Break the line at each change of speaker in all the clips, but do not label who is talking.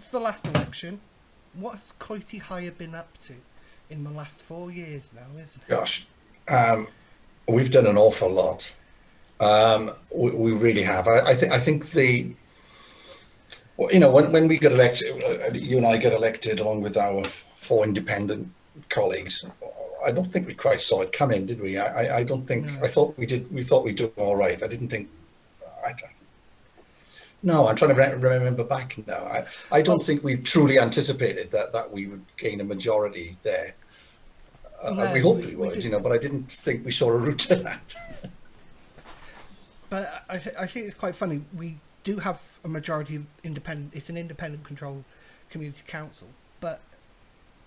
It's the last election. What's Coity Hire been up to in the last 4 years now, isn't it?
Gosh, um, we've done an awful lot. We really have. I think the well, when we got elected, you and I got elected along with our four independent colleagues. I don't think we quite saw it coming, did we? I don't think. I
No.
thought we did. We thought we'd do all right. I didn't think. I don't, no, I'm trying to remember back now. I don't
Well,
think we truly anticipated that we would gain a majority there. We
no,
hoped we
we
would,
didn't.
but I didn't think we saw a route to that.
But I think it's quite funny. We do have a majority of independent. It's an independent controlled community council, but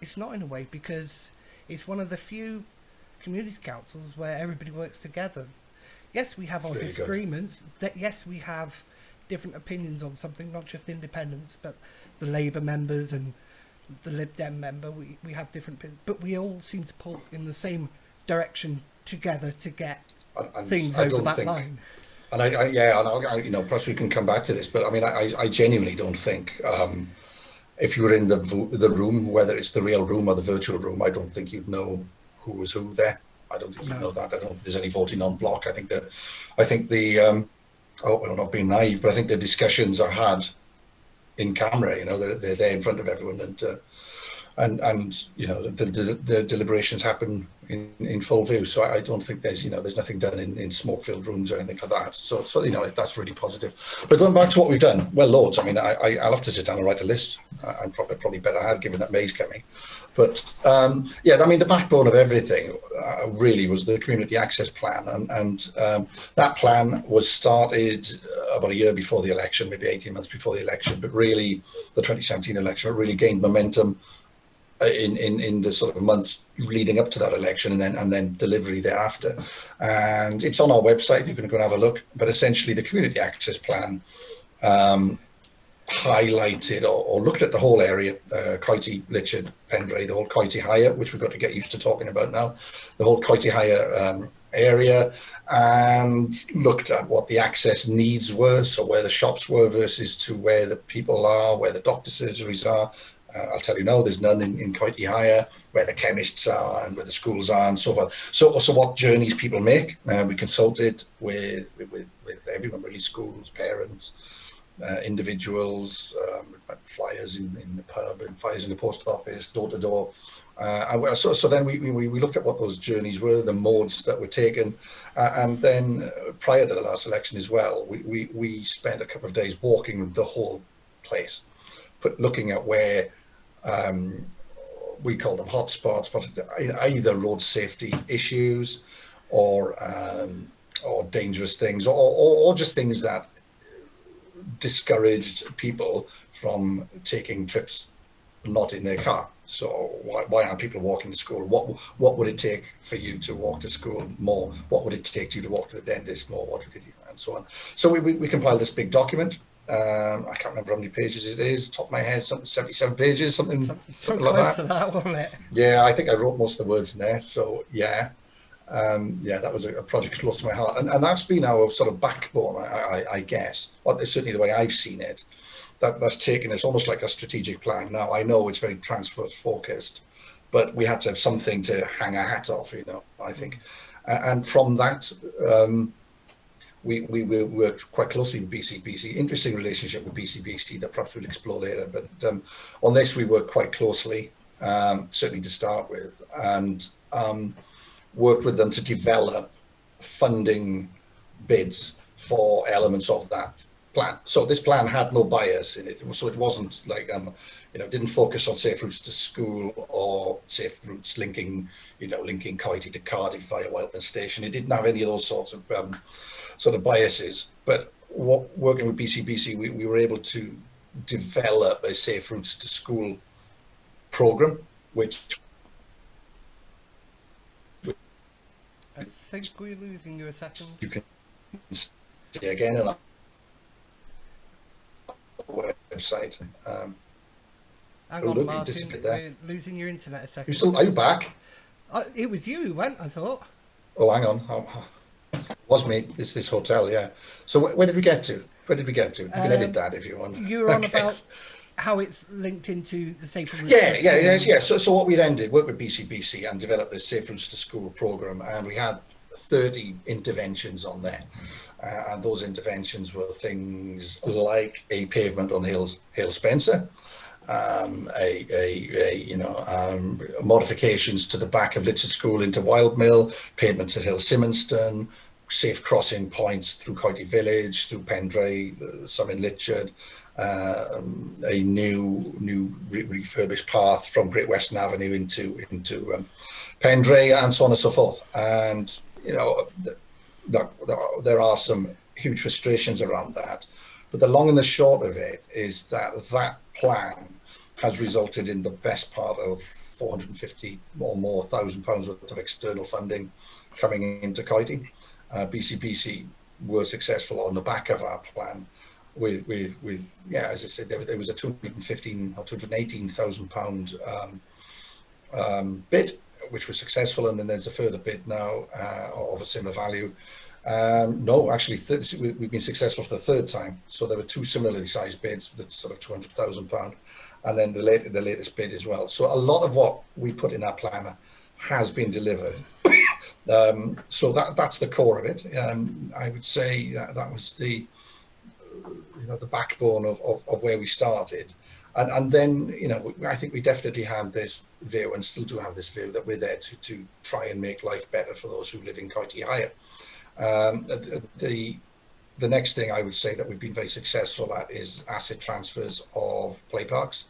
it's not in a way because it's one of the few community councils where everybody works together. Yes, we have
It's
our
really good.
disagreements. That yes, we have different opinions on something, not just independents, but the Labour members and the Lib Dem member. We have different opinions, but we all seem to pull in the same direction together to get
And
things
I
over
don't
that
think,
line.
and yeah, and perhaps we can come back to this, but I mean, I genuinely don't think, if you were in the room, whether it's the real room or the virtual room, I don't think you'd know who was who there. I don't think you'd
No,
know that. I don't think there's any voting on block. I think the, oh, well, not being naive, but I think the discussions are had in camera. They're there in front of everyone, and the deliberations happen in full view. So I don't think there's nothing done in smoke-filled rooms or anything like that. So that's really positive. But going back to what we've done, well, loads. I mean, I'll have to sit down and write a list. I'm probably better at, given that May's coming. But yeah, I mean, the backbone of everything really was the community access plan, and that plan was started about a year before the election, maybe 18 months before the election. But really, the 2017 election, it really gained momentum in the sort of months leading up to that election, and then delivery thereafter. And it's on our website. You can go and have a look. But essentially, the community access plan um, highlighted or looked at the whole area, Coity, Litchard, Pendray, the whole Coity Hire, which we've got to get used to talking about now, the whole Coity Hire area, and looked at what the access needs were, so where the shops were versus to where the people are, where the doctor surgeries are. I'll tell you now, there's none in Coity Hire, where the chemists are and where the schools are and so forth. So what journeys people make. We consulted with everyone, really, schools, parents, individuals, flyers in the pub and flyers in the post office, door to door. So then we looked at what those journeys were, the modes that were taken, and then prior to the last election as well, we spent a couple of days walking the whole place, looking at where we call them hotspots, but either road safety issues or dangerous things, or just things that discouraged people from taking trips not in their car. So why aren't people walking to school? What would it take for you to walk to school more? What would it take you to walk to the dentist more? What would it, and so on. So we compiled this big document. I can't remember how many pages it is, top of my head, something 77 pages, something
so
like
close to
that.
that, wasn't it?
Yeah, I think I wrote most of the words in there. So yeah, yeah, that was a project close to my heart, and that's been our sort of backbone, I guess. Well, certainly the way I've seen it. That's taken us almost like a strategic plan. Now I know it's very transfer focused, but we had to have something to hang our hat off, I think, and from that. We worked quite closely with BCBC. Interesting relationship with BCBC that perhaps we'll explore later. But on this, we worked quite closely, certainly to start with, and worked with them to develop funding bids for elements of that plan. So this plan had no bias in it. So it wasn't like, didn't focus on safe routes to school or safe routes linking Coity to Cardiff via Welton Station. It didn't have any of those sorts of sort of biases. But working with BCBC, we were able to develop a safe routes to school program, which
I think we're losing you a second.
you can see again on our website.
Hang
Oh,
on,
look, you
Martin.
disappeared there.
We're losing your internet a
You
second.
still, are you back?
It was you who went, I thought.
Oh, hang on. Was me. It's this hotel, yeah. So where did we get to? Where did we get to? You can edit that if you want.
You were
I
on about
guess.
how it's linked into the Safer Routes
Yeah,
to
yeah, yeah,
School?
yeah. So what we then did, work with BCBC and develop this Safe Routes to School program, and we had 30 interventions on there. And those interventions were things like a pavement on Hale Spencer, modifications to the back of Litchard School into Wildmill, pavements at Hill Symonston, safe crossing points through Coity Village, through Pendray, some in Litchard, a new refurbished path from Great Western Avenue into Pendray, and so on and so forth. And there are some huge frustrations around that, but the long and the short of it is that that plan has resulted in the best part of 450 or more £1,000 worth of external funding coming into Coity. BCBC were successful on the back of our plan with as I said, there was a 215 or 218,000 pound bid, which was successful, and then there's a further bid now of a similar value. No, actually, we've been successful for the third time. So there were two similarly sized bids, that's sort of £200,000, and then the latest bid as well. So a lot of what we put in our planner has been delivered. So that's the core of it. I would say that was the backbone of where we started. And then, I think we definitely had this view, and still do have this view, that we're there to try and make life better for those who live in Coity Higher. The next thing I would say that we've been very successful at is asset transfers of play parks.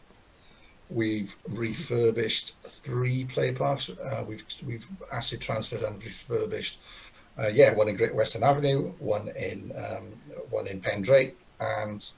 We've refurbished 3 play parks. We've asset transferred and refurbished, one in Great Western Avenue, one in Pendray, and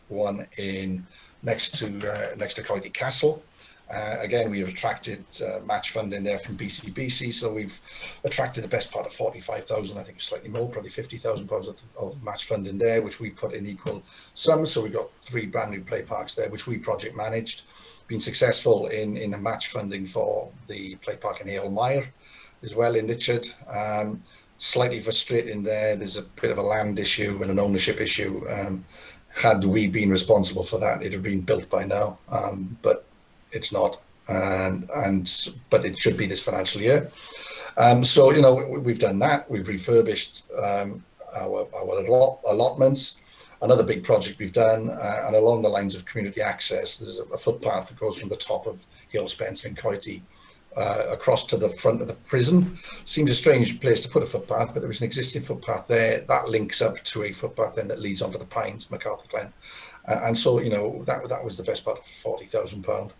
one in next to Coity Castle. Again, we have attracted match funding there from BCBC, so we've attracted the best part of 45,000, I think slightly more, probably £50,000 of match funding there, which we've put in equal sums. So we've got 3 brand new play parks there, which we project managed. Been successful in the match funding for the play park in Aylmire as well in Litchard. Slightly frustrating there. There's a bit of a land issue and an ownership issue. Had we been responsible for that, it had been built by now, but it's not, but it should be this financial year. So we've done that. We've refurbished our allotments. Another big project we've done, and along the lines of community access, there's a footpath that goes from the top of Hill Spencer and Coity across to the front of the prison. Seems a strange place to put a footpath, but there was an existing footpath there that links up to a footpath then that leads onto the Pines, MacArthur Glen, and so that was the best part of £40,000,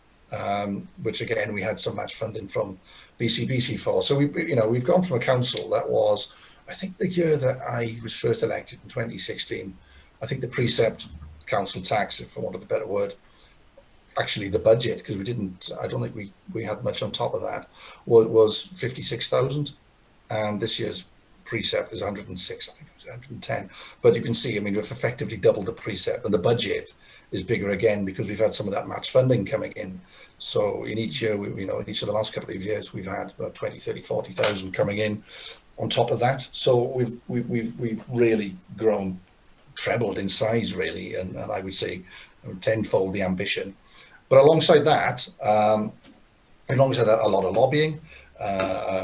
which again we had some match funding from BCBC for. So we've gone from a council that was, I think the year that I was first elected in 2016, I think the precept council tax, for want of a better word, actually the budget, because I don't think we had much on top of that, was 56,000, and this year's precept is 106, I think it was 110. But you can see, we've effectively doubled the precept, and the budget is bigger again because we've had some of that match funding coming in. So in each year, in each of the last couple of years, we've had about 20, 30, 40,000 coming in on top of that. So we've really grown, trebled in size really, and I would say tenfold the ambition. But alongside that, alongside a lot of lobbying,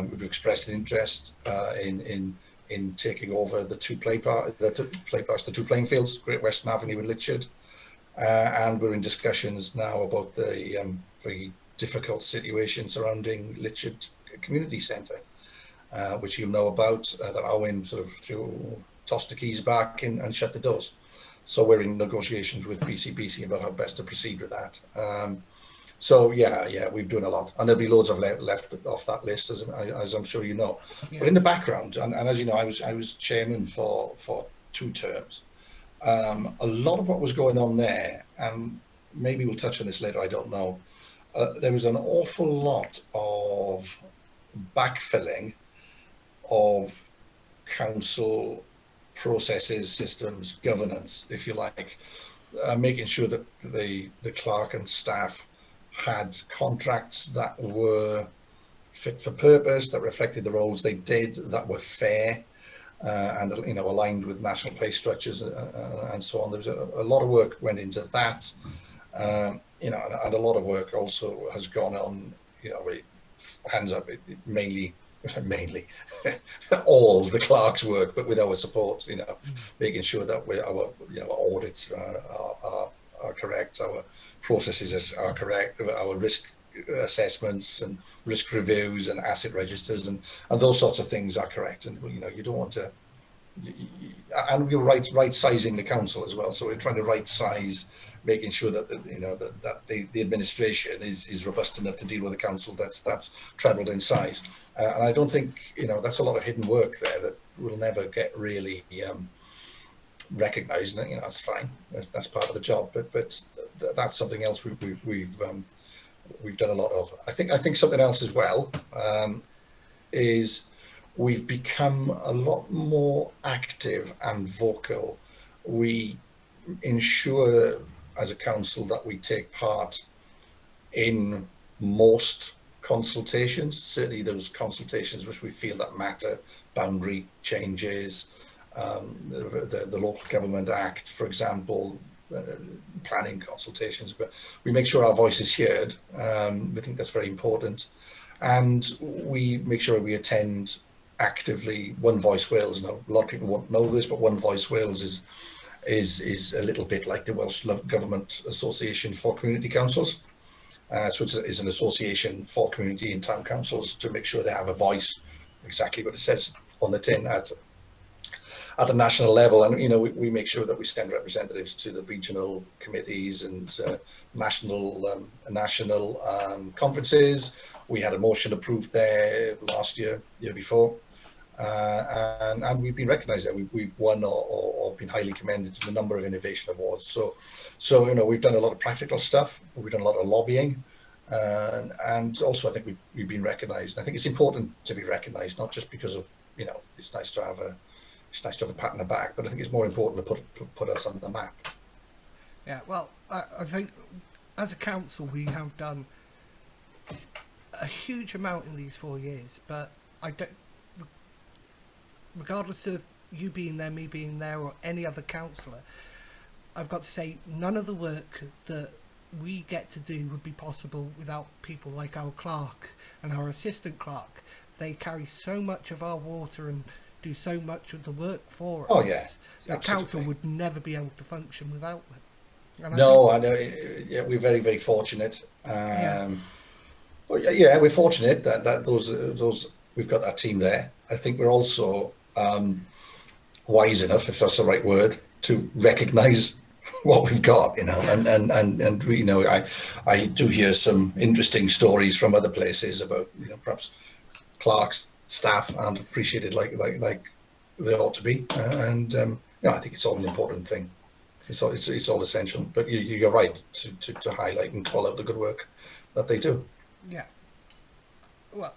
we've expressed an interest in taking over the two playing fields, Great Western Avenue and Litchard, and we're in discussions now about the very difficult situation surrounding Litchard Community Centre, which you'll know about, that Owen sort of tossed the keys back and shut the doors. So we're in negotiations with BCBC about how best to proceed with that. So yeah, we've done a lot, and there'll be loads of left off that list, as I'm sure you know. Yeah. But in the background, and as you know, I was chairman for 2 terms. A lot of what was going on there, and maybe we'll touch on this later, I don't know. There was an awful lot of backfilling of council processes, systems, governance, if you like, making sure that the clerk and staff had contracts that were fit for purpose, that reflected the roles they did, that were fair, and aligned with national pay structures and so on. There was a lot of work went into that, And a lot of work also has gone on, hands up, mainly all the clerks' work, but with our support, making sure that our audits are correct, our processes are correct, our risk assessments and risk reviews and asset registers and those sorts of things are correct. And you don't want to, and we're right sizing the council as well. So we're trying to right size, making sure that the administration is robust enough to deal with a council that's trebled in size. And I don't think that's a lot of hidden work there that will never get really recognised. And that's fine. That's part of the job. But that's something else we've done a lot of. I think something else as well is we've become a lot more active and vocal. We ensure as a council that we take part in most consultations, certainly those consultations which we feel that matter, boundary changes, the Local Government Act, for example, planning consultations, but we make sure our voice is heard. We think that's very important. And we make sure we attend actively One Voice Wales. Now, a lot of people won't know this, but One Voice Wales is a little bit like the Welsh Government Association for Community Councils. So it's an association for community and town councils to make sure they have a voice, exactly what it says on the tin, at the national level. And we make sure that we send representatives to the regional committees and national conferences. We had a motion approved there last year before, and we've been recognised there. We've won or been highly commended in a number of innovation awards. So we've done a lot of practical stuff. We've done a lot of lobbying, and also I think we've been recognised. I think it's important to be recognised, not just because of it's nice to have a pat on the back, but I think it's more important to put us on the map.
Yeah, well, I think as a council we have done a huge amount in these 4 years, but I don't, regardless of you being there, me being there, or any other councillor, I've got to say none of the work that we get to do would be possible without people like our clerk and our assistant clerk. They carry so much of our water and do so much of the work for us.
Oh yeah,
the council would never be able to function without them.
And I know. Yeah, we're very, very fortunate. Well, yeah, we're fortunate that those we've got that team there. I think we're also wise enough, if that's the right word, to recognise what we've got, and we, I do hear some interesting stories from other places about perhaps clerks, staff aren't appreciated like they ought to be, and I think it's all an important thing. It's all essential. But you're right to highlight and call out the good work that they do.
Yeah. Well,